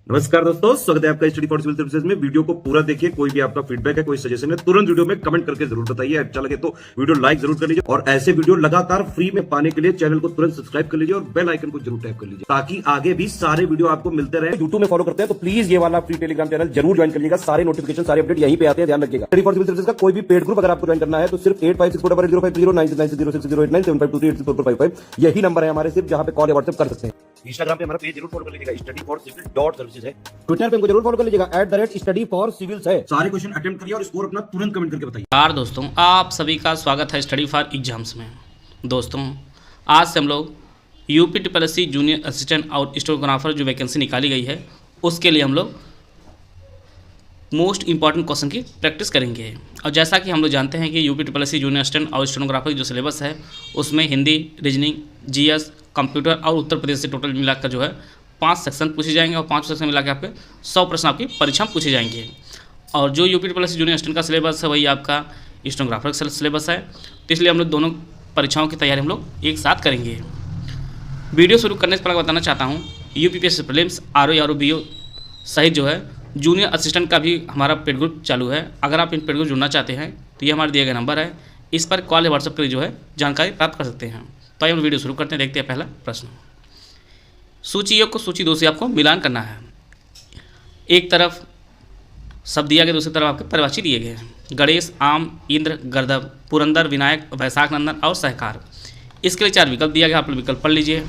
नमस्कार दोस्तों, स्वागत है आपका स्टडी फॉर सिविल सर्विसेज में। वीडियो को पूरा देखिए। कोई भी आपका फीडबैक है, कोई सजेशन है, तुरंत वीडियो में कमेंट करके जरूर बताइए। अच्छा लगे तो वीडियो लाइक जरूर कर लीजिए और ऐसे वीडियो लगातार फ्री में पाने के लिए चैनल को तुरंत सब्सक्राइब कर लीजिए और बेल आइकन को जरूर टैप कर लीजिए ताकि आगे भी सारे वीडियो आपको मिलते रहे। यूट्यूब में फॉलो करते हैं तो प्लीज ये वाला फ्री टेलीग्राम चैनल जरूर ज्वाइन कर लीजिएगा। सारे नोटिफिकेशन, सारे अपडेट यहीं पे आते हैं, ध्यान रखिएगा। स्टडी फॉर सिविल सर्विसेज का कोई भी पेड ग्रुप अगर आपको ज्वाइन करना है तो सिर्फ 8564809690608975238055 यही नंबर है हमारे, सिर्फ जहां पे कॉल या व्हाट्सएप कर सकते हैं। इंस्टाग्राम पे हमारा पेज जरूर फॉलो कर लीजिएगा, स्टडी फॉर सिविल .सर्विसेज है। ट्विटर पे हमको जरूर फॉलो कर लीजिएगा, @study for civils है। सारे क्वेश्चन अटेम्प्ट करिए और स्कोर अपना तुरंत कमेंट करके बताइए। नमस्कार दोस्तों, आप सभी का स्वागत है स्टडी फॉर एग्जाम्स में। दोस्तों, आज से हम लोग यूपीटीपीएससी जूनियर असिस्टेंट और स्टेनोग्राफर जो वैकेंसी निकाली गई है उसके लिए हम लोग मोस्ट इंपॉर्टेंट क्वेश्चन की प्रैक्टिस करेंगे। और जैसा कि हम लोग जानते हैं कि यूपीटीपीएससी जूनियर असिस्टेंट और स्टेनोग्राफर की जो सिलेबस है उसमें हिंदी, रीजनिंग, जीएस, कंप्यूटर और उत्तर प्रदेश से टोटल मिलाकर जो है 5 सेक्शन पूछे जाएंगे और 5 सेक्शन मिला के आपके 100 प्रश्न आपकी परीक्षा में पूछे जाएंगे। और जो यूपीटीपीएससी जूनियर असिस्टेंट का सिलेबस है वही आपका स्टेनोग्राफर का सिलेबस है, तो इसलिए हम लोग दोनों परीक्षाओं की तैयारी हम लोग एक साथ करेंगे। वीडियो शुरू करने से पहले बताना चाहता हूँ यूपीपीएससी प्रीलिम्स, आरओ बीओ सहित जो है जूनियर असिस्टेंट का भी हमारा पेड ग्रुप चालू है। अगर आप इन पेड ग्रुप जुड़ना चाहते हैं तो ये हमारे दिए गए नंबर है, इस पर कॉल या व्हाट्सएप कर जो है जानकारी प्राप्त कर सकते हैं। तो आइए हम वीडियो शुरू करते हैं। देखते हैं पहला प्रश्न। सूची 1 को सूची 2 से आपको मिलान करना है। एक तरफ शब्द दिया गया, दूसरी तरफ आपके परिभाषी दिए गए हैं। गणेश, आम, इंद्र, गर्दभ, पुरंदर, विनायक, वैशाख नंदन और सहकार। इसके लिए 4 विकल्प दिया गया, आप लोग विकल्प पढ़ लीजिए।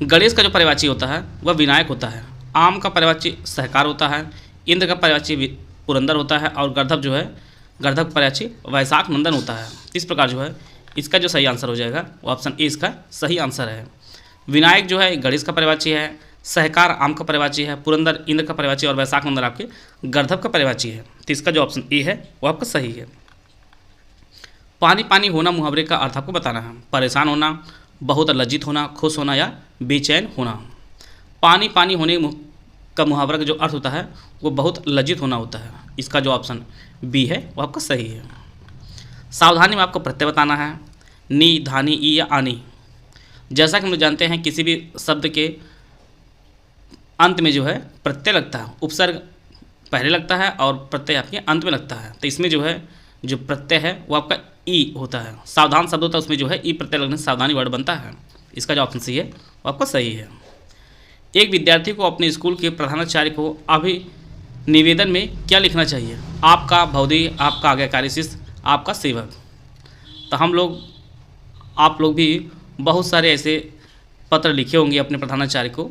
गणेश का जो परिभाषी होता है वह विनायक होता है, आम का परिभाषी सहकार होता है, इंद्र का परिभाषी पुरंदर होता है और गर्दभ जो है गर्दभ का परिभाषी वैशाख नंदन होता है। इस प्रकार जो है इसका जो सही आंसर हो जाएगा वो ऑप्शन ए इसका सही आंसर है। विनायक जो है गणेश का परिभाषी है, सहकार आम का परिभाषी है, पुरंदर इंद्र का परिभाषी और वैशाख नंदन आपके गर्दभ का परिभाषी है। तो इसका जो ऑप्शन ए है वो आपका सही है। पानी पानी होना मुहावरे का अर्थ आपको बताना है। परेशान होना, बहुत लज्जित होना, खुश होना या बेचैन होना। पानी पानी होने का मुहावरा का जो अर्थ होता है वो बहुत लज्जित होना होता है। इसका जो ऑप्शन बी है वो आपका सही है। सावधानी में आपको प्रत्यय बताना है, नी, धानी, ई या आनी। जैसा कि हम लोग जानते हैं किसी भी शब्द के अंत में जो है प्रत्यय लगता है, उपसर्ग पहले लगता है और प्रत्यय आपके अंत में लगता है। तो इसमें जो है जो प्रत्यय है वो आपका ई होता है। सावधान शब्द होता है उसमें जो है ई प्रत्यय लगने से सावधानी वर्ड बनता है। इसका जो ऑप्शन सी है वो आपका सही है। एक विद्यार्थी को अपने स्कूल के प्रधानाचार्य को अभिनिवेदन में क्या लिखना चाहिए? आपका भवदेह, आपका आज्ञाकारी शिष्य, आपका सेवक। तो आप लोग भी बहुत सारे ऐसे पत्र लिखे होंगे अपने प्रधानाचार्य को,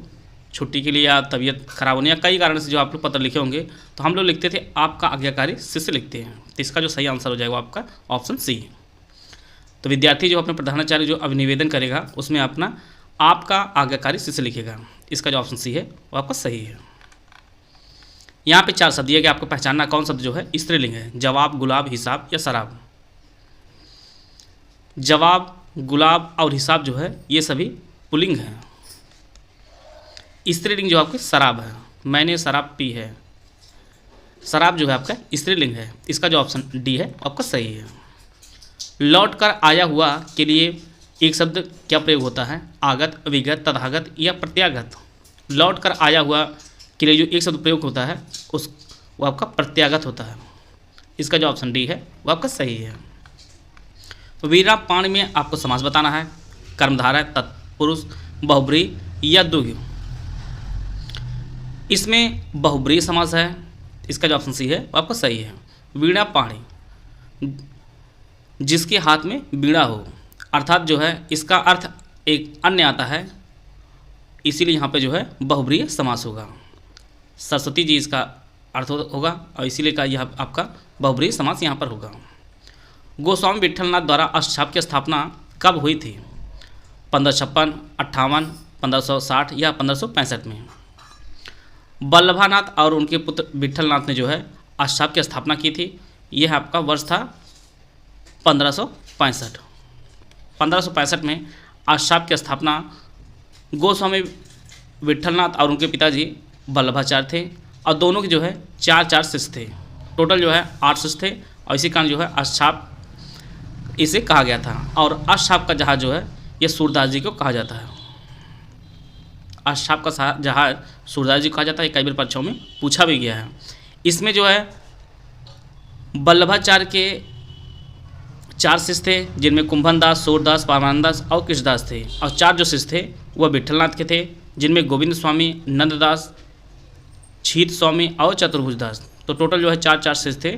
छुट्टी के लिए या तबीयत खराब होने या कई कारण से जो आप लोग पत्र लिखे होंगे, तो हम लोग लिखते थे आपका आज्ञाकारी शिष्य लिखते हैं। तो इसका जो सही आंसर हो जाएगा आपका ऑप्शन सी। तो विद्यार्थी जो अपने प्रधानाचार्य जो अभिनिवेदन करेगा उसमें अपना आपका आज्ञाकारी शिष्य लिखेगा। इसका जो ऑप्शन सी है वो आपका सही है। यहाँ पे 4 शब्द दिए गए, आपको पहचानना कौन शब्द जो है स्त्रीलिंग है। जवाब, गुलाब, हिसाब या शराब। जवाब, गुलाब और हिसाब जो है ये सभी पुल्लिंग हैं। स्त्रीलिंग जो आपके शराब है, मैंने शराब पी है। शराब जो है आपका स्त्रीलिंग है। इसका जो ऑप्शन डी है आपका सही है। लौट कर आया हुआ के लिए एक शब्द क्या प्रयोग होता है? आगत, विगत, तथागत या प्रत्यागत। लौट कर आया हुआ के लिए जो एक शब्द प्रयोग होता है वो आपका प्रत्यागत होता है। इसका जो ऑप्शन डी है वो आपका सही है। वीरा पाणी में आपको समास बताना है। कर्मधारय, तत्पुरुष, बहुब्रीहि या द्विगु। इसमें बहुब्रीहि समास है। इसका जो ऑप्शन सी है वो आपका सही है। वीणा पाणी, जिसके हाथ में वीणा हो, अर्थात जो है इसका अर्थ एक अन्य आता है, इसीलिए यहाँ पे जो है बहुब्रीहि समास होगा। सरस्वती जी इसका अर्थ होगा और इसीलिए का यह आपका बहुब्रीहि समास यहाँ पर होगा। गोस्वामी विट्ठलनाथ द्वारा अष्टछाप की स्थापना कब हुई थी? 1556, 58, 1560 या 1565 में। वल्लभानाथ और उनके पुत्र विट्ठलनाथ ने जो है अष्टछाप की स्थापना की थी। यह आपका वर्ष था 1565। 1565 में अष्टछाप की स्थापना गोस्वामी विट्ठलनाथ और उनके पिताजी वल्लभाचार्य थे और दोनों के जो है 4 शिष्य थे। टोटल जो है 8 शिष्य थे और इसी कारण जो है अष्टछाप इसे कहा गया था। और अष्टछाप का जहाज जो है ये सूरदास जी को कहा जाता है। अष्टाप का जहाज सूरदास जी कहा जाता है, कई बार परीक्षाओं में पूछा भी गया है। इसमें जो है वल्लभाचार्य के 4 शिष्य थे, जिनमें कुंभन दास, सूरदास, परमानंद दास और कृष्णदास थे, और 4 जो शिष्य थे वह विठलनाथ के थे, जिनमें गोविंद स्वामी, नंददास, छीत स्वामी और चतुर्भुज दास। तो टोटल जो है 4 शिष्य थे,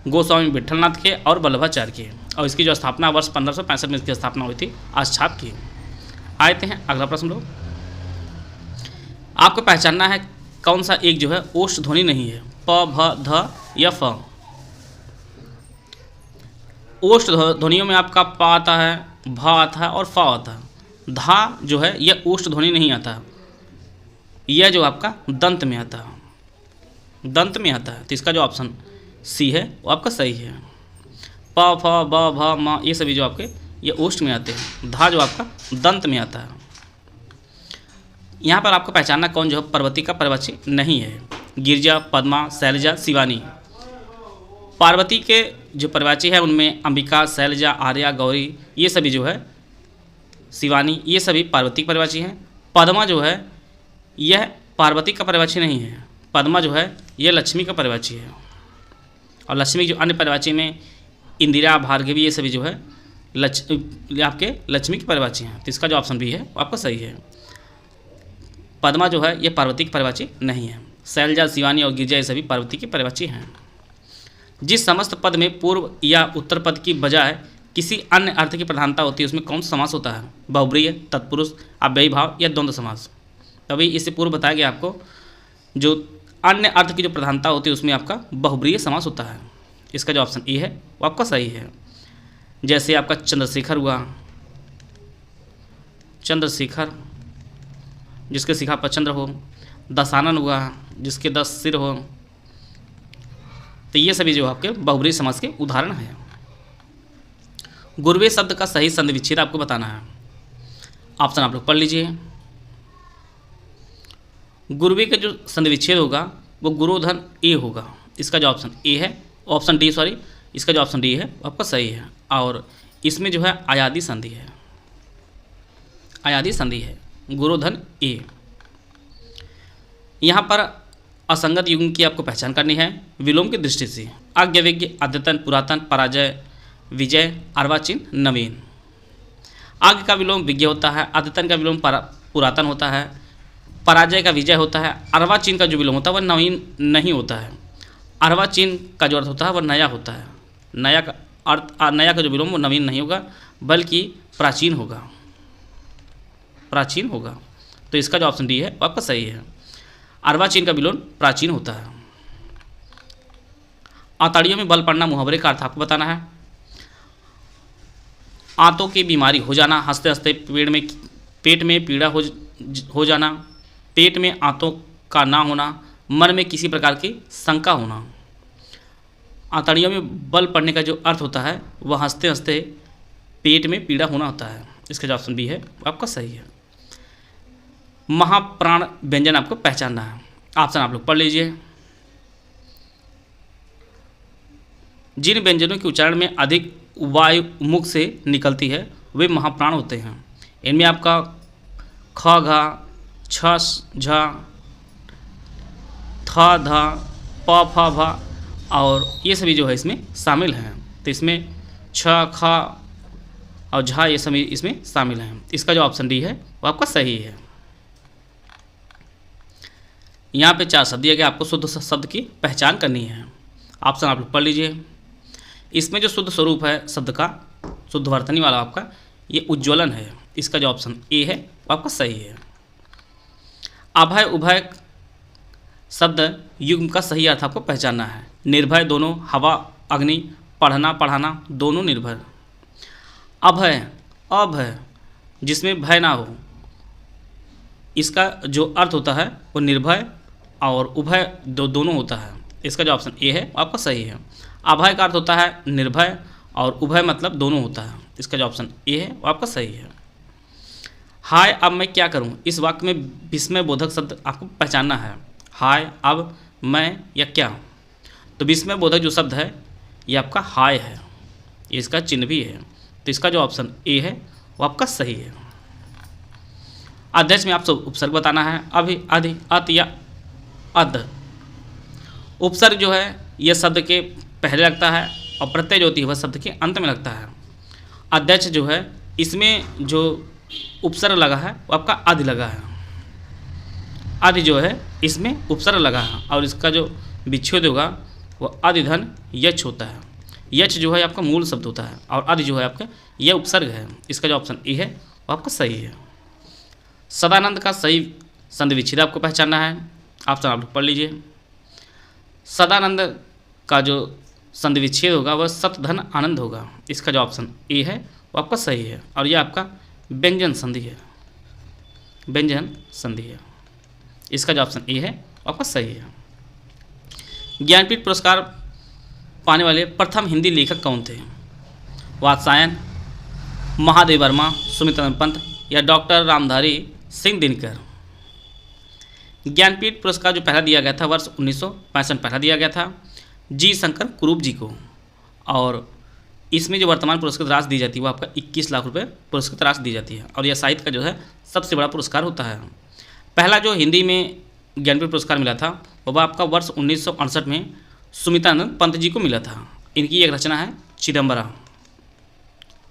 गोस्वामी विठलनाथ के और वल्लभाचार्य के। और इसकी जो स्थापना वर्ष 1565 में इसकी स्थापना हुई थी अष्टाप की। आते हैं अगला प्रश्न लोग। आपको पहचानना है कौन सा एक जो है ओष्ठ ध्वनि नहीं है, प, भ, ध या फ। ओष्ठ ध्वनियों में आपका प आता है, भ आता है और फ आता है। धा जो है यह ओष्ठ ध्वनि नहीं आता, यह जो आपका दंत में आता है, दंत में आता है। तो इसका जो ऑप्शन सी है वो आपका सही है। प, फ, ब, भ, म ये सभी जो आपके ये ओष्ठ में आते हैं, धा जो आपका दंत में आता है। यहाँ पर आपको पहचानना कौन जो है पार्वती का पर्यायवाची नहीं है, गिरिजा, पद्मा, शैलजा, शिवानी। पार्वती के जो पर्यायवाची है उनमें अंबिका, शैलजा, आर्या, गौरी ये सभी जो है, शिवानी ये सभी पार्वती के पर्यायवाची हैं। पद्मा जो है यह पार्वती का पर्यायवाची नहीं है, पद्मा जो है यह लक्ष्मी का पर्यायवाची है। और लक्ष्मी जो अन्य पर्यायवाची में इंदिरा, भार्गवी ये सभी जो है आपके लक्ष्मी की पर्यायवाची हैं। तो इसका जो ऑप्शन बी है वो आपका सही है। पद्मा जो है ये पार्वती की पर्यायवाची नहीं है। शैलजा, शिवानी और गिरिजा ये सभी पार्वती की पर्यायवाची हैं। जिस समस्त पद में पूर्व या उत्तर पद की बजाय किसी अन्य अर्थ की प्रधानता होती है उसमें कौन सा समास होता है, बहुब्रीहि, तत्पुरुष, अव्ययी भाव या द्वंद्व समास। तभी इससे पूर्व बताया गया आपको जो अन्य अर्थ की जो प्रधानता होती है उसमें आपका बहुब्रीहि समास होता है। इसका जो ऑप्शन ए है वो आपका सही है। जैसे आपका चंद्रशेखर हुआ, चंद्रशेखर जिसके शिखा पर चंद्र हो, दशानन हुआ जिसके 10 सिर हो। तो ये सभी जो आपके बहुब्रीहि समास के उदाहरण हैं। गुरुवे शब्द का सही संधि विच्छेद आपको बताना है। ऑप्शन आप लोग पढ़ लीजिए। गुरुवे का जो संधि विच्छेद होगा वो गुरुधन ए होगा। इसका जो ऑप्शन ए है, ऑप्शन डी सॉरी, इसका जो ऑप्शन डी है वो आपका सही है। और इसमें जो है आयादी संधि है, आयादी संधि है, गुरुधन ए। यहाँ पर असंगत युग्म की आपको पहचान करनी है विलोम की दृष्टि से। आज्ञा, विज्ञ, अद्यतन, पुरातन, पराजय, विजय, अर्वाचीन, नवीन। आज्ञ का विलोम विज्ञ होता है, अद्यतन का विलोम पुरातन होता है, पराजय का विजय होता है, अर्वाचीन का जो विलोम होता है वह नवीन नहीं होता है। अर्वाचीन का जो अर्थ होता है वह नया होता है। नया का अर्थ, नया का जो विलोम वो नवीन नहीं होगा बल्कि प्राचीन होगा, प्राचीन होगा। तो इसका जो ऑप्शन डी है वो आपका सही है। अर्वाचीन का विलोम प्राचीन होता है। आंतड़ियों में बल पड़ना मुहावरे का अर्थ आपको बताना है। आंतों की बीमारी हो जाना, हंसते हंसते पेट में पीड़ा हो जाना, पेट में आंतों का ना होना, मन में किसी प्रकार की शंका होना। आंतड़ियों में बल पड़ने का जो अर्थ होता है वह हंसते हंसते पेट में पीड़ा होना होता है। इसका जो ऑप्शन बी है वो आपका सही है। महाप्राण व्यंजन आपको पहचानना है। ऑप्शन आप लोग पढ़ लीजिए। जिन व्यंजनों के उच्चारण में अधिक वायु मुख से निकलती है वे महाप्राण होते हैं। इनमें आपका ख, घ, छ, झ, थ, ध, प, फ, भ और ये सभी जो है इसमें शामिल हैं। तो इसमें छ, ख और झ ये सभी इसमें शामिल हैं। इसका जो ऑप्शन डी है वो आपका सही है। यहाँ पे 4 शब्द दिए गए, आपको शुद्ध शब्द की पहचान करनी है। ऑप्शन आप लोग पढ़ लीजिए। इसमें जो शुद्ध स्वरूप है शब्द का, शुद्ध वर्तनी वाला आपका ये उज्ज्वलन है। इसका जो ऑप्शन ए है वो आपका सही है। अभय उभय शब्द युग्म का सही अर्थ आपको पहचानना है। निर्भय दोनों, हवा अग्नि, पढ़ना पढ़ाना दोनों निर्भर। अभय, अभय जिसमें भय ना हो, इसका जो अर्थ होता है वो निर्भय और उभय दोनों होता है। इसका जो ऑप्शन ए है वो आपका सही है। अभय का अर्थ होता है निर्भय और उभय मतलब दोनों होता है। इसका जो ऑप्शन ए है वो आपका सही है। हाय अब मैं क्या करूं, इस वाक्य में विस्मय बोधक शब्द आपको पहचानना है। हाय, अब, मैं या क्या। तो विस्मय बोधक जो शब्द है ये आपका हाय है, इसका चिन्ह भी है। तो इसका जो ऑप्शन ए है वो आपका सही है। अध्यक्ष में आपसे उपसर्ग बताना है, अभि, अधि, अत या अध। उपसर्ग जो है यह शब्द के पहले लगता है और प्रत्यय जो होती है वह शब्द के अंत में लगता है। अध्यक्ष जो है इसमें जो उपसर्ग लगा है वो आपका अधि लगा है। अधि जो है इसमें उपसर्ग लगा है और इसका जो विच्छेद होगा वह अधिधन यच होता है। यच जो है आपका मूल शब्द होता है और अधि जो है आपका यह उपसर्ग है। इसका जो ऑप्शन ए है वो आपका सही है। सदानंद का सही संधि विच्छेद आपको पहचानना है। ऑप्शन आप पढ़ लीजिए। सदानंद का जो संधि विच्छेद होगा वह सत धन आनंद होगा। इसका जो ऑप्शन ए है वो आपका सही है और यह आपका व्यंजन संधि है। व्यंजन संधि है। इसका जो ऑप्शन ए है वो आपका सही है। ज्ञानपीठ पुरस्कार पाने वाले प्रथम हिंदी लेखक कौन थे? वात्स्यायन, महादेव वर्मा, सुमित्रानंद पंत या डॉक्टर रामधारी सिंह दिनकर। ज्ञानपीठ पुरस्कार जो पहला दिया गया था वर्ष 1965 पहला दिया गया था जी शंकर कुरूप जी को और इसमें जो वर्तमान पुरस्कृत राशि दी जाती है वो आपका 21 लाख रुपए पुरस्कृत राशि दी जाती है और यह साहित्य का जो है सबसे बड़ा पुरस्कार होता है। पहला जो हिंदी में ज्ञानपीठ पुरस्कार मिला था वह आपका वर्ष 1968 में सुमित्रानंद पंत जी को मिला था। इनकी एक रचना है चिदम्बरा।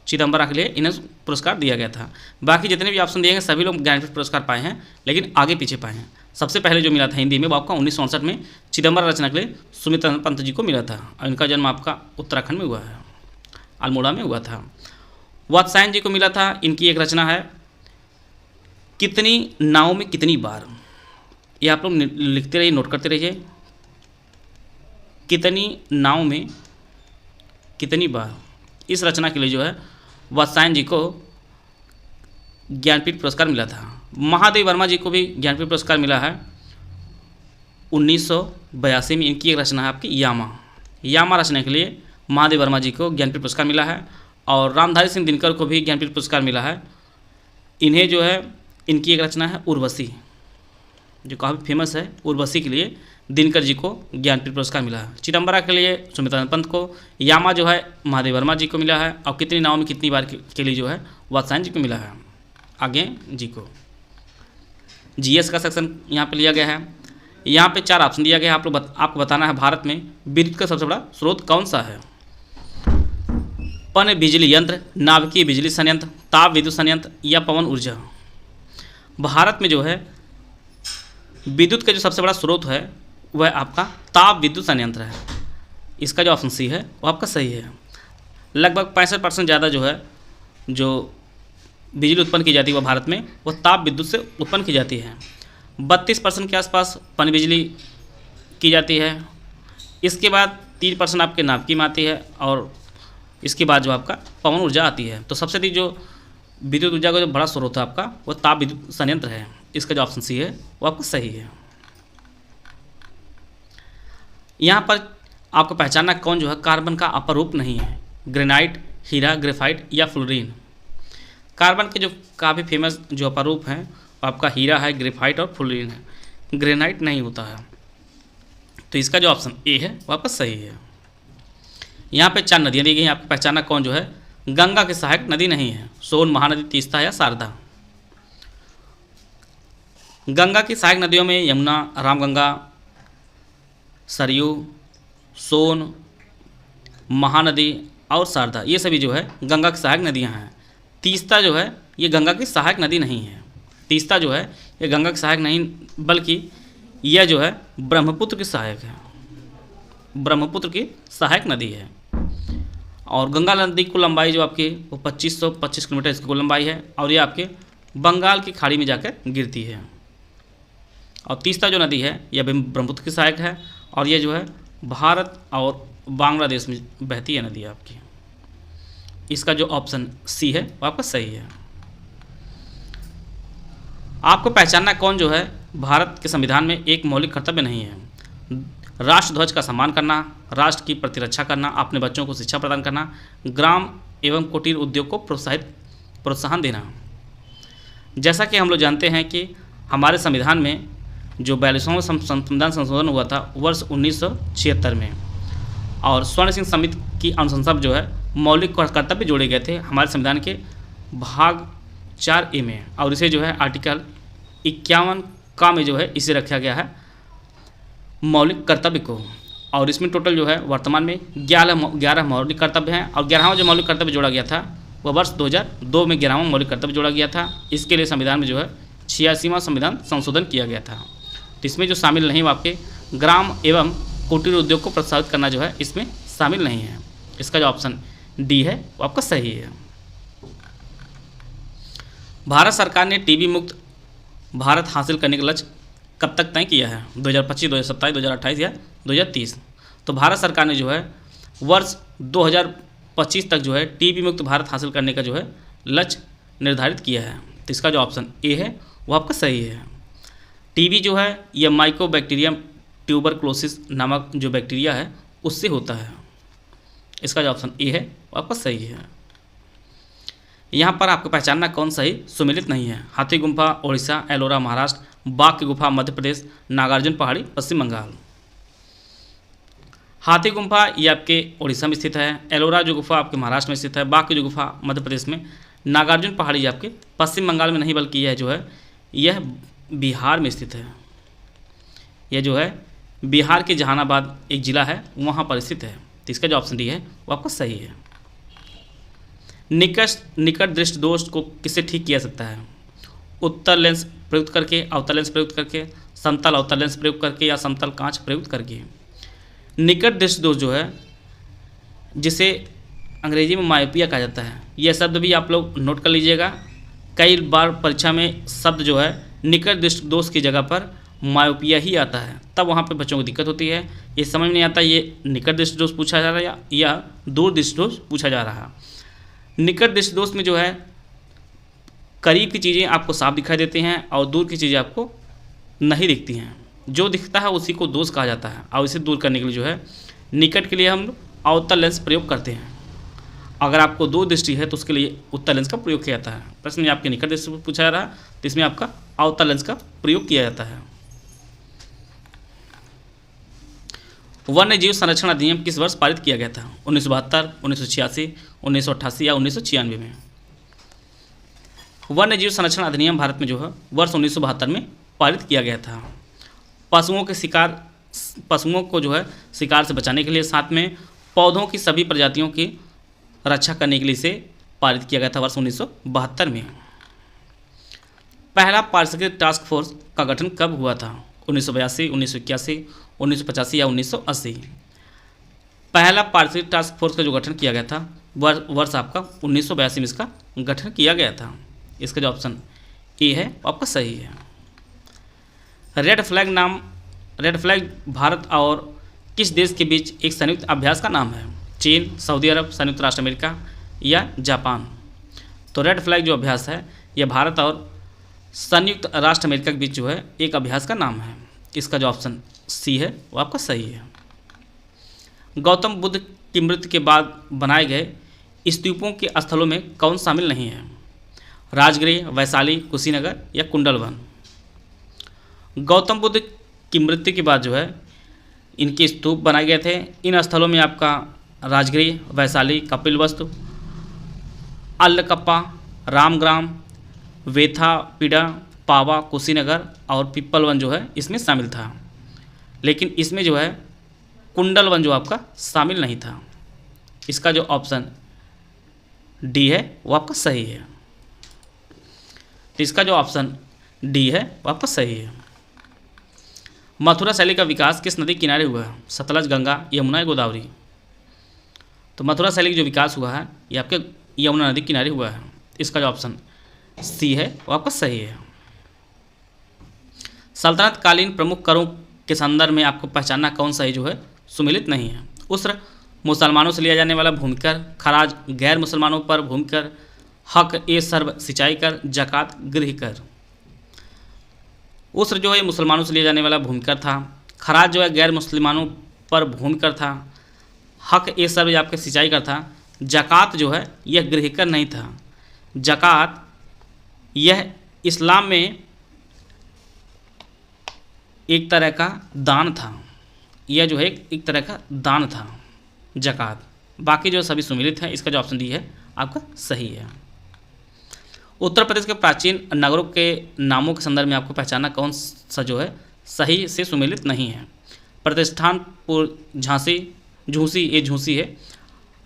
चिदम्बरा के लिए इन्हें पुरस्कार दिया गया था। बाकी जितने भी ऑप्शन दिए गए सभी लोग ज्ञानपीठ पुरस्कार पाए हैं लेकिन आगे पीछे पाए हैं। सबसे पहले जो मिला था हिंदी में वो आपका 1968 में चिदम्बरा रचना के लिए सुमित्रानंद पंत जी को मिला था और इनका जन्म आपका उत्तराखंड में हुआ है, अल्मोड़ा में हुआ था। वात्स्यायन जी को मिला था। इनकी एक रचना है कितनी नाव में कितनी बार। ये आप लोग लिखते रहिए, नोट करते रहिए। कितनी नाव में कितनी बार, इस रचना के लिए जो है वात्स्यायन जी को ज्ञानपीठ पुरस्कार मिला था। महादेव वर्मा जी को भी ज्ञानपीठ पुरस्कार मिला है 1982 में। इनकी एक रचना है आपकी यामा। यामा रचना के लिए महादेव वर्मा जी को ज्ञानपीठ पुरस्कार मिला है और रामधारी सिंह दिनकर को भी ज्ञानपीठ पुरस्कार मिला है। इन्हें जो है इनकी एक रचना है उर्वशी जो काफ़ी फेमस है। उर्वशी के लिए दिनकर जी को ज्ञानपीठ पुरस्कार मिला है। चिदम्बरा के लिए सुमित्रानंद पंत को, यामा जो है महादेव वर्मा जी को मिला है और कितनी नाव में कितनी बार के लिए जो है वात्स्यायन जी को मिला है, आगे जी को। जीएस का सेक्शन यहाँ पे लिया गया है। यहाँ पे 4 ऑप्शन दिया गया है। आपको बताना है भारत में विद्युत का सबसे बड़ा स्रोत कौन सा है? पन बिजली यंत्र, नाभिकीय बिजली संयंत्र, ताप विद्युत संयंत्र या पवन ऊर्जा। भारत में जो है विद्युत का जो सबसे बड़ा स्रोत है वह आपका ताप विद्युत संयंत्र है। इसका जो ऑप्शन सी है वो आपका सही है। लगभग 65% ज़्यादा जो है जो बिजली उत्पन्न की जाती है वह भारत में वह ताप विद्युत से उत्पन्न की जाती है। 32% के आसपास पन बिजली की जाती है। इसके बाद 3% आपके नाभिकीय में आती है और इसके बाद जो आपका पवन ऊर्जा आती है। तो सबसे अधिक जो विद्युत ऊर्जा का जो बड़ा स्रोत है आपका वह ताप विद्युत संयंत्र है। इसका जो ऑप्शन सी है वो आपका सही है। यहाँ पर आपको पहचानना कौन जो है कार्बन का अपर रूप नहीं है? ग्रेनाइट, हीरा, ग्रेफाइट या फ्लोरीन। कार्बन के जो काफ़ी फेमस जो अपर रूप हैं आपका हीरा है, ग्रेफाइट और फ्लोरीन है। ग्रेनाइट नहीं होता है। तो इसका जो ऑप्शन ए है वो आपका सही है। यहाँ पे 4 नदियाँ दी गई हैं। आपको पहचानना कौन जो है गंगा की सहायक नदी नहीं है? सोन, महानदी, तीस्ता या शारदा। गंगा की सहायक नदियों में यमुना, रामगंगा, सरयू, सोन, महानदी और शारदा ये सभी जो है गंगा की सहायक नदियां हैं। तीस्ता जो है ये गंगा की सहायक नदी नहीं है। तीस्ता जो है ये गंगा की सहायक नहीं बल्कि यह जो है ब्रह्मपुत्र की सहायक है। ब्रह्मपुत्र की सहायक नदी है। और गंगा नदी की लंबाई जो आपकी वो 2525 किलोमीटर इसकी कुल लंबाई है और ये आपके बंगाल की खाड़ी में जाकर गिरती है। और तीस्ता जो नदी है यह ब्रह्मपुत्र की सहायक है और ये जो है भारत और बांग्लादेश में बहती है नदी आपकी। इसका जो ऑप्शन सी है वो आपका सही है। आपको पहचानना कौन जो है भारत के संविधान में एक मौलिक कर्तव्य नहीं है? राष्ट्रध्वज का सम्मान करना, राष्ट्र की प्रतिरक्षा करना, अपने बच्चों को शिक्षा प्रदान करना, ग्राम एवं कुटीर उद्योग को प्रोत्साहन देना। जैसा कि हम लोग जानते हैं कि हमारे संविधान में जो 42वां संविधान संशोधन हुआ था वर्ष 1976 में और स्वर्ण सिंह समिति की अनुशंसा जो है मौलिक कर्तव्य जोड़े गए थे हमारे संविधान के भाग 4A में और इसे जो है आर्टिकल 51 का में जो है इसे रखा गया है मौलिक कर्तव्य को। और इसमें टोटल जो है वर्तमान में 11 मौलिक कर्तव्य हैं। और 11वां जो मौलिक कर्तव्य जोड़ा गया था वह वर्ष 2002 में 11वां मौलिक कर्तव्य जोड़ा गया था। इसके लिए संविधान में जो है 86वां संविधान संशोधन किया गया था। तो इसमें जो शामिल नहीं वो आपके ग्राम एवं कुटीर उद्योग को प्रोत्साहित करना जो है इसमें शामिल नहीं है। इसका जो ऑप्शन डी है वो आपका सही है। भारत सरकार ने टीबी मुक्त भारत हासिल करने का लक्ष्य कब तक तय किया है? 2025, 2027, 2028 या 2030? तो भारत सरकार ने जो है वर्ष 2025 तक जो है टीबी मुक्त भारत हासिल करने का जो है लक्ष्य निर्धारित किया है। तो इसका जो ऑप्शन ए है वो आपका सही है। टीबी जो है यह माइकोबैक्टीरियम ट्यूबरक्लोसिस नामक जो बैक्टीरिया है उससे होता है। इसका जो ऑप्शन ए है वो आपका सही है। यहाँ पर आपको पहचानना कौन सही सुमेलित नहीं है। हाथी गुम्फा उड़ीसा, एलोरा महाराष्ट्र, बाघ की गुफा मध्य प्रदेश, नागार्जुन पहाड़ी पश्चिम बंगाल। हाथी गुम्फा ये आपके उड़ीसा में स्थित है, एलोरा जो गुफा आपके महाराष्ट्र में स्थित है, बाघ की जो गुफा मध्य प्रदेश में, नागार्जुन पहाड़ी ये आपके पश्चिम बंगाल में नहीं बल्कि यह जो है यह बिहार में स्थित है। यह जो है बिहार के जहानाबाद एक ज़िला है वहाँ पर स्थित है। तो इसका जो ऑप्शन डी है वो आपका सही है। निकट दृष्टि दोष को किससे ठीक किया सकता है? उत्तल लेंस प्रयुक्त करके, अवतल लेंस प्रयुक्त करके, समतल अवतल लेंस प्रयुक्त करके या समतल कांच प्रयुक्त करके। निकट दृष्टि दोष जो है जिसे अंग्रेजी में मायोपिया कहा जाता है, यह शब्द भी आप लोग नोट कर लीजिएगा। कई बार परीक्षा में शब्द जो है निकट दृष्टि दोष की जगह पर मायोपिया ही आता है, तब वहाँ पे बच्चों को दिक्कत होती है। ये समझ में नहीं आता ये निकट दृष्टि दोष पूछा जा रहा है या दूर दृष्टि दोष पूछा जा रहा है। निकट दृष्टि दोष में जो है करीब की चीज़ें आपको साफ दिखाई देती हैं और दूर की चीज़ें आपको नहीं दिखती हैं। जो दिखता है उसी को दोष कहा जाता है और इसे दूर करने के लिए जो है निकट के लिए हम अवतल लेंस प्रयोग करते हैं। अगर आपको दूर दृष्टि है तो उसके लिए उत्तल लेंस का प्रयोग किया जाता है। प्रश्न में आपके निकट दृष्टि पूछा जा रहा है तो इसमें आपका अवतल लेंस का प्रयोग किया जाता है। वन्य जीव संरक्षण अधिनियम किस वर्ष पारित किया गया था? 1972, 1986, 1988 या 1996 में? वन्य जीव संरक्षण अधिनियम भारत में जो है वर्ष 1972 में पारित किया गया था। पशुओं को जो है शिकार से बचाने के लिए, साथ में पौधों की सभी प्रजातियों की रक्षा करने के लिए इसे पारित किया गया था वर्ष 1972 में। पहला पारिस्थितिक टास्क फोर्स का गठन कब हुआ था? 1982, 1981, 1985 या 1980? पहला पारिस्थितिक टास्क फोर्स का जो गठन किया गया था वर्ष आपका 1982 में इसका गठन किया गया था। इसका जो ऑप्शन ए है वो आपका सही है। रेड फ्लैग भारत और किस देश के बीच एक संयुक्त अभ्यास का नाम है? चीन, सऊदी अरब, संयुक्त राष्ट्र अमेरिका या जापान? तो रेड फ्लैग जो अभ्यास है यह भारत और संयुक्त राष्ट्र अमेरिका के बीच जो है एक अभ्यास का नाम है। इसका जो ऑप्शन सी है वो आपका सही है। गौतम बुद्ध की मृत्यु के बाद बनाए गए स्तूपों के स्थलों में कौन शामिल नहीं है? राजगृह, वैशाली, कुशीनगर या कुंडलवन? गौतम बुद्ध की मृत्यु के बाद जो है इनके स्तूप बनाए गए थे। इन स्थलों में आपका राजगृह, वैशाली, कपिलवस्तु, अल्लकप्पा, रामग्राम, वेथापीड़ा, पावा, कुशीनगर और पिप्पलवन जो है इसमें शामिल था। लेकिन इसमें जो है कुंडलवन जो आपका शामिल नहीं था। इसका जो ऑप्शन डी है वो आपका सही है। तो इसका जो ऑप्शन डी है वो आपका सही है। मथुरा शैली का विकास किस नदी किनारे हुआ है? सतलज, गंगा, यमुना या गोदावरी? तो मथुरा शैली का जो विकास हुआ है ये आपके यमुना नदी किनारे हुआ है। इसका जो ऑप्शन सी है वो आपका सही है। सल्तनत कालीन प्रमुख करों के संदर्भ में आपको पहचानना कौन सा ही जो है सुमेलित नहीं है? उसर मुसलमानों से लिया जाने वाला भूमिकर, खराज गैर मुसलमानों पर भूमिकर, हक ए सर्व सिंचाई कर, जकात गृह कर? उसर जो है मुसलमानों से लिया जाने वाला भूमिकर था, खराज जो है गैर मुसलमानों पर भूमिकर था, हक ए सर्व आपके सिंचाई कर था, जकात जो है यह गृहकर नहीं था। जकात यह इस्लाम में एक तरह का दान था। यह जो है एक तरह का दान था जकात। बाकी जो सभी सुमेलित हैं। इसका जो ऑप्शन डी है आपका सही है। उत्तर प्रदेश के प्राचीन नगरों के नामों के संदर्भ में आपको पहचानना कौन सा जो है सही से सुमेलित नहीं है। प्रतिष्ठानपुर झांसी, झूसी, ये झूसी है।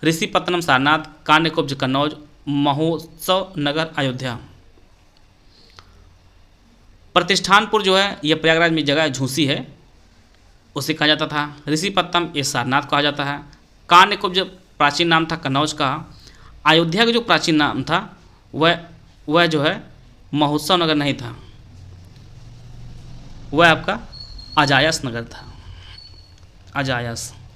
ऋषिपत्तनम सारनाथ, कान्यकुब्ज कन्नौज, महोत्सव नगर अयोध्या। प्रतिष्ठानपुर जो है यह प्रयागराज में जगह झूसी है, उसे कहा जाता था। ऋषिपत्तनम ये सारनाथ कहा जाता है। कान्यकुब्ज प्राचीन नाम था कन्नौज का। अयोध्या का जो प्राचीन नाम था वह जो है महोत्सव नगर नहीं था, वह आपका अजायस नगर था।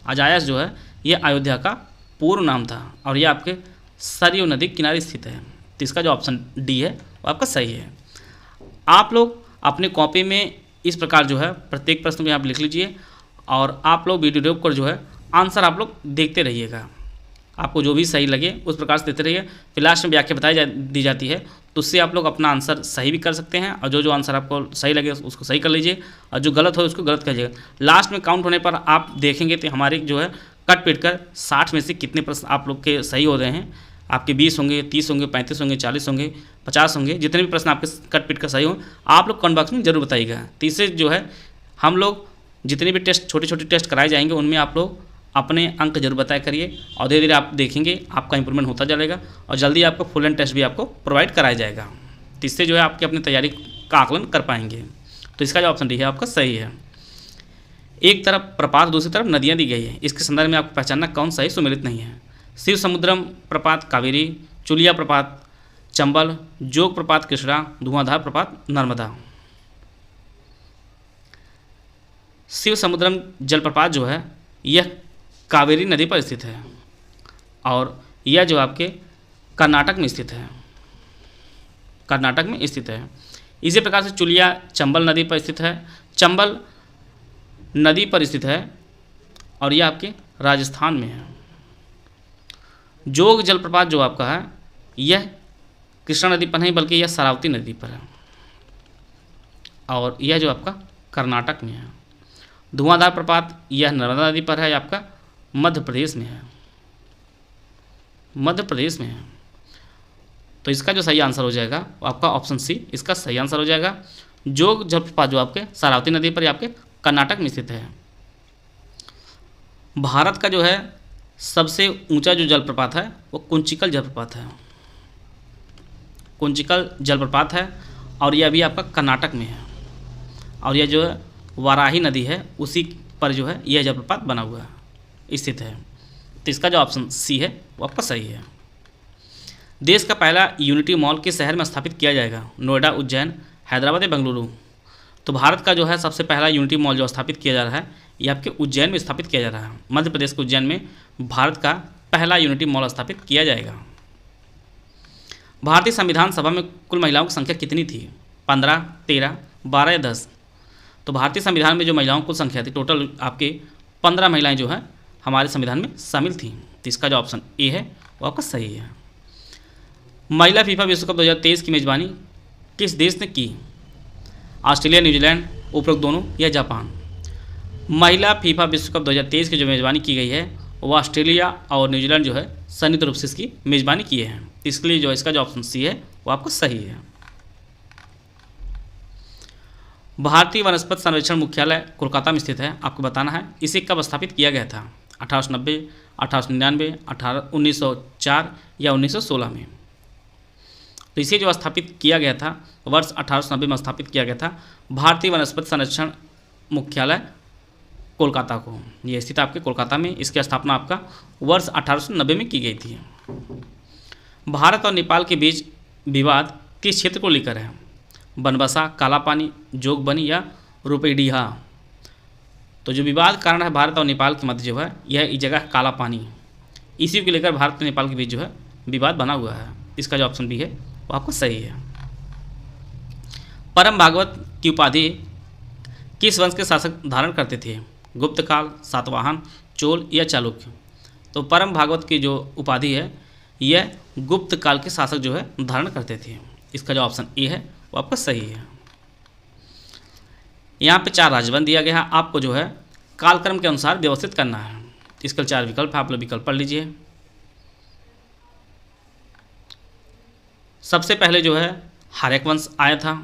अजायस जो है ये अयोध्या का पूर्व नाम था और यह आपके सरयू नदी किनारे स्थित है। तो इसका जो ऑप्शन डी है वो आपका सही है। आप लोग अपने कॉपी में इस प्रकार जो है प्रत्येक प्रश्न में आप लिख लीजिए और आप लोग वीडियो रोक कर जो है आंसर आप लोग देखते रहिएगा। आपको जो भी सही लगे उस प्रकार से देते रहिए। फिर लास्ट में व्याख्या दी जाती है, तो उससे आप लोग अपना आंसर सही भी कर सकते हैं और जो आंसर आपको सही लगे उसको सही कर लीजिए और जो गलत हो उसको गलत करिएगा। लास्ट में काउंट होने पर आप देखेंगे तो हमारी जो है कट पीट कर 60 में से कितने प्रश्न आप लोग के सही हो रहे हैं। आपके 20 होंगे, 30 होंगे, 35 होंगे, 40 होंगे, 50 होंगे, जितने भी प्रश्न आपके कट पीट कर सही हो आप लोग कमेंट बॉक्स में जरूर बताइएगा। तो इससे जो है हम लोग जितने भी टेस्ट छोटे छोटे टेस्ट कराए जाएंगे उनमें आप लोग अपने अंक जरूर बताया करिए और धीरे धीरे आप देखेंगे आपका इंप्रूवमेंट होता जाएगा और जल्दी आपको फुल एंड टेस्ट भी आपको प्रोवाइड कराया जाएगा। तो इससे जो है आपकी अपनी तैयारी का आकलन कर पाएंगे। तो इसका जो ऑप्शन डी है आपका सही है। एक तरफ प्रपात, दूसरी तरफ नदियाँ दी गई है, इसके संदर्भ में आपको पहचानना कौन सही सुमेलित नहीं है। शिव समुद्रम प्रपात कावेरी, चुलिया प्रपात चंबल, जोग प्रपात कृष्णा, धुआंधार प्रपात नर्मदा। शिव समुद्रम जलप्रपात जो है यह कावेरी नदी पर स्थित है और यह जो आपके कर्नाटक में स्थित है, कर्नाटक में स्थित है। इसी प्रकार से चुलिया चंबल नदी पर स्थित है, चंबल नदी पर स्थित है और यह आपके राजस्थान में है। जोग जलप्रपात जो आपका है यह कृष्णा नदी पर नहीं बल्कि यह शरावती नदी पर है और यह जो आपका कर्नाटक में है। धुआंधार प्रपात यह नर्मदा नदी पर है, आपका मध्य प्रदेश में है, मध्य प्रदेश में है। तो इसका जो सही आंसर हो जाएगा वो आपका ऑप्शन सी इसका सही आंसर हो जाएगा। जोग जलप्रपात जो आपके शरावती नदी पर आपके कर्नाटक में स्थित है। भारत का जो है सबसे ऊंचा जो जलप्रपात है वो कुंचिकल जलप्रपात है, कुंचिकल जलप्रपात है और यह भी आपका कर्नाटक में है और यह जो है वाराही नदी है उसी पर जो है यह जलप्रपात बना हुआ है स्थित है। तो इसका जो ऑप्शन सी है वो आपका सही है। देश का पहला यूनिटी मॉल किस शहर में स्थापित किया जाएगा? नोएडा, उज्जैन, हैदराबाद या बेंगलुरु? तो भारत का जो है सबसे पहला यूनिटी मॉल जो स्थापित किया जा रहा है ये आपके उज्जैन में स्थापित किया जा रहा है। मध्य प्रदेश के उज्जैन में भारत का पहला यूनिटी मॉल स्थापित किया जाएगा। भारतीय संविधान सभा में कुल महिलाओं की संख्या कितनी थी? 15, 13, 12 या 10? तो भारतीय संविधान में जो महिलाओं की कुल संख्या थी टोटल आपके 15 महिलाएं जो है हमारे संविधान में शामिल थी। तो इसका जो ऑप्शन ए है वो आपका सही है। महिला फीफा विश्व कप 2023 की मेजबानी किस देश ने की? ऑस्ट्रेलिया, न्यूजीलैंड, उपरोक्त दोनों या जापान? महिला फीफा विश्व कप 2023 की जो मेजबानी की गई है वो ऑस्ट्रेलिया और न्यूजीलैंड जो है संयुक्त रूप से इसकी मेजबानी किए हैं। इसके लिए जो इसका जो ऑप्शन सी है वो आपको सही है। भारतीय वनस्पति सर्वेक्षण मुख्यालय कोलकाता में स्थित है, आपको बताना है इसे कब स्थापित किया गया था? 1890, 1899, 1904 या 1916 में? तो इसे जो स्थापित किया गया था वर्ष 1890 में स्थापित किया गया था भारतीय वनस्पति संरक्षण मुख्यालय कोलकाता को। ये स्थित आपके कोलकाता में, इसकी स्थापना आपका वर्ष 1890 में की गई थी। भारत और नेपाल के बीच विवाद किस क्षेत्र को लेकर है? बनबसा, कालापानी, जोगबनी या रुपेडीहा? तो जो विवाद कारण है भारत और नेपाल के मध्य जो है यह जगह कालापानी, इसी को लेकर भारत और नेपाल के बीच जो है विवाद बना हुआ है। इसका जो ऑप्शन बी है वो आपको सही है। परम भागवत की उपाधि किस वंश के शासक धारण करते थे? गुप्त काल, सातवाहन, चोल या चालुक्य? तो परम भागवत की जो उपाधि है यह गुप्त काल के शासक जो है धारण करते थे। इसका जो ऑप्शन ए है वो आपका सही है। यहाँ पे 4 राजवंश दिया गया है, आपको जो है कालक्रम के अनुसार व्यवस्थित करना है। इसके 4 विकल्प है, आप लोग विकल्प पढ़ लीजिए। सबसे पहले जो है हर्यक वंश आया था।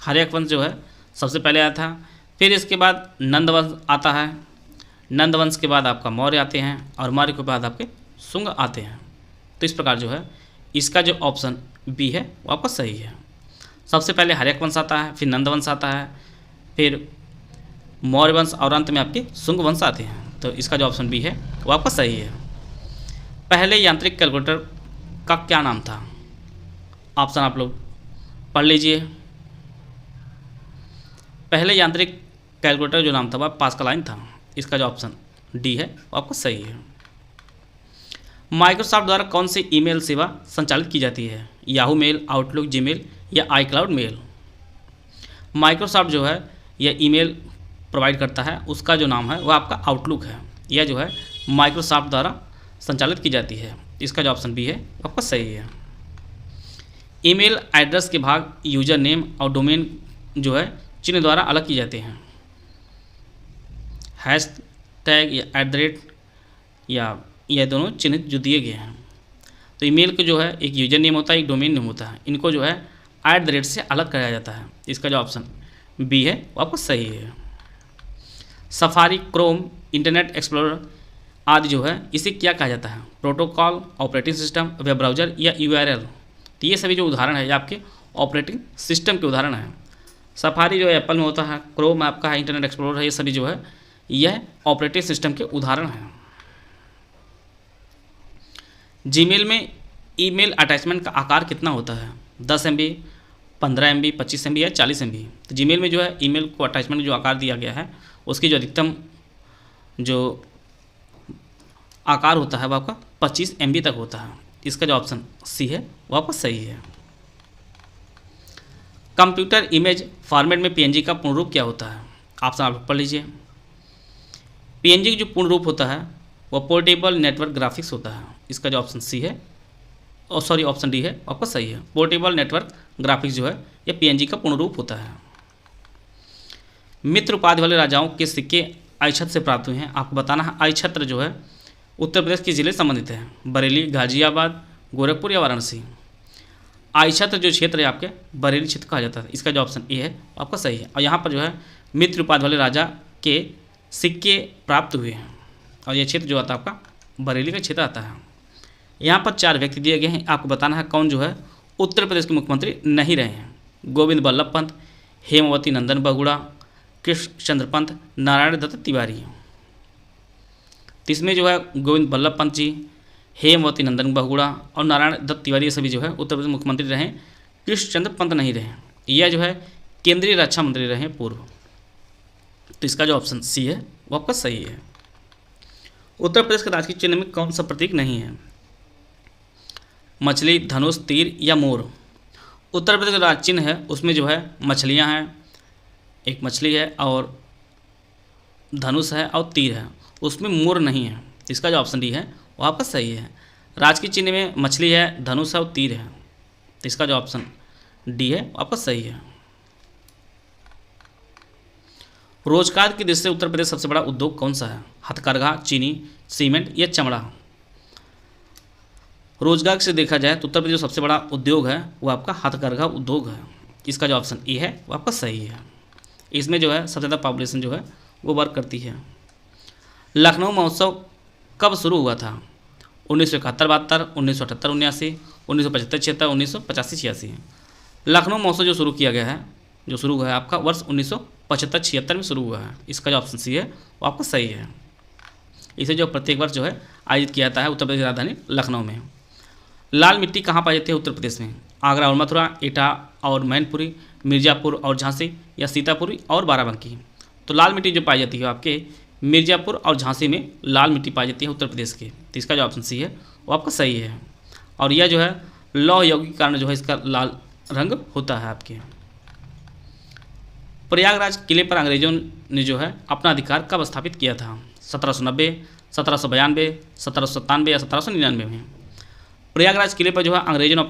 हर्यक वंश जो है सबसे पहले आया था। फिर इसके बाद नंद वंश आता है। नंद वंश के बाद आपका मौर्य आते हैं और मौर्य के बाद आपके शुंग आते हैं। तो इस प्रकार जो है इसका जो ऑप्शन बी है वो आपका सही है। सबसे पहले हर्यक वंश आता है, फिर नंद वंश आता है, फिर मौर्य वंश और अंत में आपके शुंग वंश आते हैं। तो इसका जो ऑप्शन बी है वो आपका सही है। पहले यांत्रिक कैलकुलेटर का क्या नाम था? ऑप्शन आप लोग पढ़ लीजिए। पहले यांत्रिक कैलकुलेटर जो नाम था वह पास्कलाइन था। इसका जो ऑप्शन डी है वो आपका सही है। माइक्रोसॉफ्ट द्वारा कौन सी ईमेल सेवा संचालित की जाती है? याहू मेल, आउटलुक, जीमेल या आईक्लाउड मेल? माइक्रोसॉफ्ट जो है यह ईमेल प्रोवाइड करता है, उसका जो नाम है वह आपका आउटलुक है। यह जो है माइक्रोसॉफ्ट द्वारा संचालित की जाती है। इसका जो ऑप्शन बी है वो आपका सही है। ईमेल एड्रेस के भाग यूजर नेम और डोमेन जो है चिन्ह द्वारा अलग किए जाते हैं। हैश टैग या @ या यह दोनों चिन्ह जो दिए गए हैं। तो ईमेल को जो है एक यूजर नेम होता है, एक डोमेन नेम होता है। इनको जो है @ से अलग कराया जाता है। इसका जो ऑप्शन बी है वो आपको सही है। सफारी, क्रोम, इंटरनेट एक्सप्लोरर आदि जो है इसे क्या कहा जाता है? Protocol, operating system, web browser या URL? तो ये सभी जो उदाहरण है ये आपके ऑपरेटिंग सिस्टम के उदाहरण हैं। सफारी जो है एप्पल में होता है, क्रोम आपका है, इंटरनेट एक्सप्लोरर है, ये सभी जो है यह ऑपरेटिंग सिस्टम के उदाहरण हैं। जीमेल में ईमेल अटैचमेंट का आकार कितना होता है? 10 MB, 15 MB, 25 MB या 40 MB? तो जीमेल में जो है ईमेल को अटैचमेंट जो आकार दिया गया है उसकी जो अधिकतम जो आकार होता है वो आपका 25 MB तक होता है। इसका जो ऑप्शन सी है वो आपका सही है। कंप्यूटर इमेज फॉर्मेट में PNG का पूर्ण रूप क्या होता है? ऑप्शन आप पढ़ लीजिए। PNG की जो पूर्ण रूप होता है वह पोर्टेबल नेटवर्क ग्राफिक्स होता है। इसका जो ऑप्शन सी है ऑप्शन डी है आपका सही है। पोर्टेबल नेटवर्क ग्राफिक्स जो है यह PNG का पूर्ण रूप होता है। मित्र उपाधि वाले राजाओं के सिक्के आइछत्र से प्राप्त हुए हैं। आपको बताना है आइछत्र जो है उत्तर प्रदेश के जिले से संबंधित है। बरेली, गाजियाबाद, गोरखपुर या वाराणसी? आइछत्र जो क्षेत्र है आपके बरेली क्षेत्र कहा जाता है। इसका जो ऑप्शन ए है आपका सही है। और यहाँ पर जो है मित्र उपाधि वाले राजा के सिक्के प्राप्त हुए हैं और यह क्षेत्र जो आता है आपका बरेली का क्षेत्र आता है। यहाँ पर 4 व्यक्ति दिए गए हैं। आपको बताना है कौन जो है उत्तर प्रदेश के मुख्यमंत्री नहीं रहे हैं। गोविंद बल्लभ पंत, हेमवती नंदन बहुगुणा, कृष्ण चंद्र पंत, नारायण दत्त तिवारी। तो इसमें जो है गोविंद बल्लभ पंत जी, हेमवती नंदन बहुगुणा और नारायण दत्त तिवारी ये सभी जो है उत्तर प्रदेश मुख्यमंत्री रहे। कृष्ण चंद्र पंत नहीं रहे। यह जो है केंद्रीय रक्षा मंत्री रहे पूर्व। तो इसका जो ऑप्शन सी है वो आपका सही है। उत्तर प्रदेश के राजकीय चिन्ह में कौन सा प्रतीक नहीं है? मछली, धनुष, तीर या मोर? उत्तर प्रदेश का राज्य चिन्ह है उसमें जो है मछलियाँ हैं, एक मछली है और धनुष है और तीर है, उसमें मोर नहीं है। इसका जो ऑप्शन डी है वो आपका सही है। राजकीय चिन्ह में मछली है, धनुष है और तीर है। तो इसका जो ऑप्शन डी है वो आपका सही है। रोजगार की दृष्टि से उत्तर प्रदेश सबसे बड़ा उद्योग कौन सा है? हथकरघा, चीनी, सीमेंट या चमड़ा? रोजगार से देखा जाए तो उत्तर प्रदेश जो सबसे बड़ा उद्योग है वो आपका हथकरघा उद्योग है। इसका जो ऑप्शन ए है वो आपका सही है। इसमें जो है सबसे ज़्यादा पॉपुलेशन जो है वो वर्क करती है। लखनऊ महोत्सव कब शुरू हुआ था? 1971-72, 1978-79, 1975-76, 1985-86? लखनऊ महोत्सव जो शुरू किया गया है, जो शुरू हुआ है आपका वर्ष 1975-76 में शुरू हुआ है। इसका जो ऑप्शन सी है वो आपका सही है। इसे जो प्रत्येक वर्ष जो है आयोजित किया जाता है उत्तर प्रदेश की राजधानी लखनऊ में। लाल मिट्टी कहाँ पाई जाती है उत्तर प्रदेश में? आगरा और मथुरा, एटा और मैनपुरी, मिर्ज़ापुर और झांसी या सीतापुरी और बाराबंकी? तो लाल मिट्टी जो पाई जाती है आपके मिर्ज़ापुर और झांसी में लाल मिट्टी पाई जाती है उत्तर प्रदेश की। तो इसका जो ऑप्शन सी है वो आपका सही है। और यह जो है लौह यौगिक के कारण जो है इसका लाल रंग होता है आपके। प्रयागराज किले पर अंग्रेजों ने जो है अपना अधिकार कब स्थापित किया था? 1790, 1792, 1797 या 1799 में? प्रयागराज किले पर जो है अंग्रेजों ने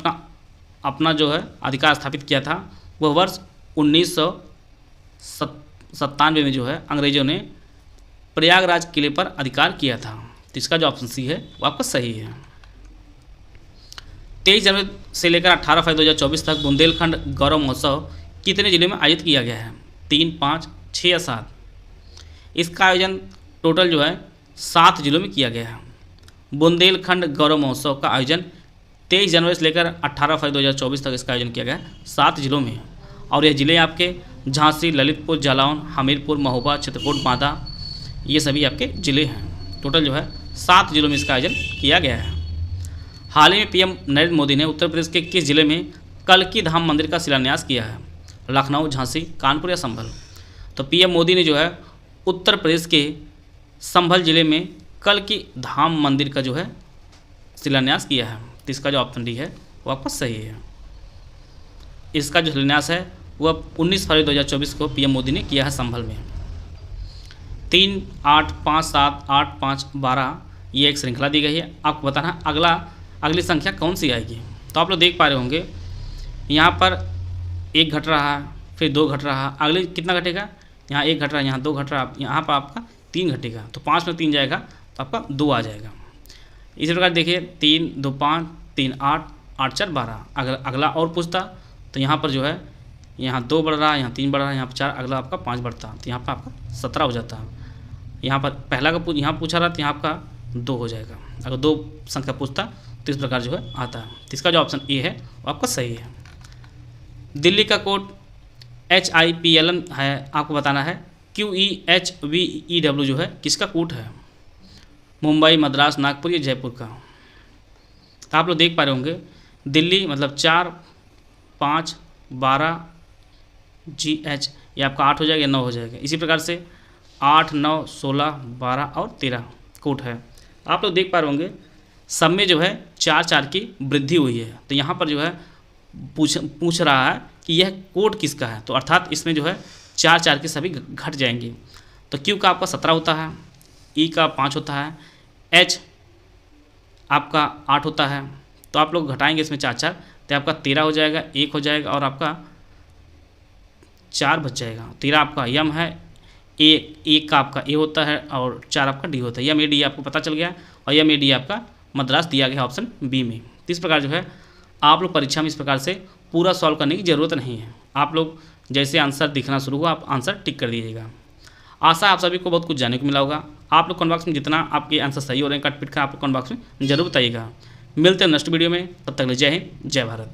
अपना जो है अधिकार स्थापित किया था वह वर्ष 1997 में जो है अंग्रेजों ने प्रयागराज किले पर अधिकार किया था। तो इसका जो ऑप्शन सी है वो आपका सही है। 23 जनवरी से लेकर 18 फरवरी 2024 तक बुंदेलखंड गौरव महोत्सव कितने जिलों में आयोजित किया गया है? 3, 5, 6 या 7? इसका आयोजन टोटल जो है 7 जिलों में किया गया है। बुंदेलखंड गौरव महोत्सव का आयोजन 23 जनवरी से लेकर 18 फरवरी 2024 तक इसका आयोजन किया गया है 7 जिलों में। और ये ज़िले आपके झांसी, ललितपुर, जालौन, हमीरपुर, महोबा, चित्रकूट, बांदा, ये सभी आपके ज़िले हैं। टोटल जो है 7 जिलों में इसका आयोजन किया गया है। हाल ही में पीएम नरेंद्र मोदी ने उत्तर प्रदेश के किस जिले में कल्की धाम मंदिर का शिलान्यास किया है? लखनऊ, झांसी, कानपुर या संभल? तो पीएम मोदी ने जो है उत्तर प्रदेश के संभल जिले में कल्की धाम मंदिर का जो है शिलान्यास किया है। तो इसका जो ऑप्शन डी है वो आपका सही है। इसका जो शिलान्यास है वह 19 फरवरी 2024 को पीएम मोदी ने किया है संभल में। 3, 8, 5, 7, 8, 5, 12 ये एक श्रृंखला दी गई है। आपको बताना अगली संख्या कौन सी आएगी। तो आप लोग देख पा रहे होंगे यहाँ पर 1 घट रहा है, फिर 2 घट रहा है, अगले कितना घटेगा? यहाँ 1 घट रहा है, यहाँ 2 घट रहा है, यहाँ पर आपका 3 घटेगा। तो 5 में 3 जाएगा तो आपका 2 आ जाएगा। इसी प्रकार देखिए 3, 2, 5, 3, 8, 8, 4, 12। अगर अगला और पूछता तो यहाँ पर जो है यहाँ 2 बढ़ रहा है, यहाँ 3 बढ़ रहा है, यहाँ पर 4, अगला आपका 5 बढ़ता, तो यहाँ पर आपका 17 हो जाता है। यहाँ पर पहला का यहाँ पूछा रहा तो यहाँ आपका 2 हो जाएगा। अगर 2 संख्या पूछता तो इस प्रकार जो है आता है। तो इसका जो ऑप्शन ए है वो आपका सही है। दिल्ली का कोड HIPLN है, आपको बताना है QEHVEW जो है किसका कोड है? मुंबई, मद्रास, नागपुर या जयपुर का? तो आप लोग देख पा रहे होंगे दिल्ली मतलब 4, 5, 12 GH, ये आपका 8 हो जाएगा या 9 हो जाएगा। इसी प्रकार से 8, 9, 16, 12 और 13 कोड है। आप लोग देख पा रहे होंगे सब में जो है 4 की वृद्धि हुई है। तो यहाँ पर जो है पूछ रहा है कि यह कोड किसका है, तो अर्थात इसमें जो है 4 के सभी घट जाएंगे। तो Q का आपका 17 होता है, E का 5 होता है, H आपका 8 होता है। तो आप लोग घटाएंगे इसमें 4 तो आपका 13 हो जाएगा, 1 हो जाएगा और आपका 4 बच जाएगा। 13 आपका यम है, एक का आपका ए होता है और 4 आपका डी होता है। यम ए डी आपको पता चल गया और यम ए डी आपका मद्रास दिया गया ऑप्शन बी में। तो इस प्रकार जो है आप लोग परीक्षा में इस प्रकार से पूरा सॉल्व करने की ज़रूरत नहीं है। आप लोग जैसे आंसर दिखना शुरू हुआ आप आंसर टिक कर दीजिएगा। आशा आप सभी को बहुत कुछ जानने को मिला होगा। आप लोग कमेंट बॉक्स में जितना आपके आंसर सही हो रहे हैं कट पिट का आप लोग कमेंट बॉक्स में जरूर बताइएगा। मिलते हैं नेक्स्ट वीडियो में, तब तक जय हिंद, जय भारत।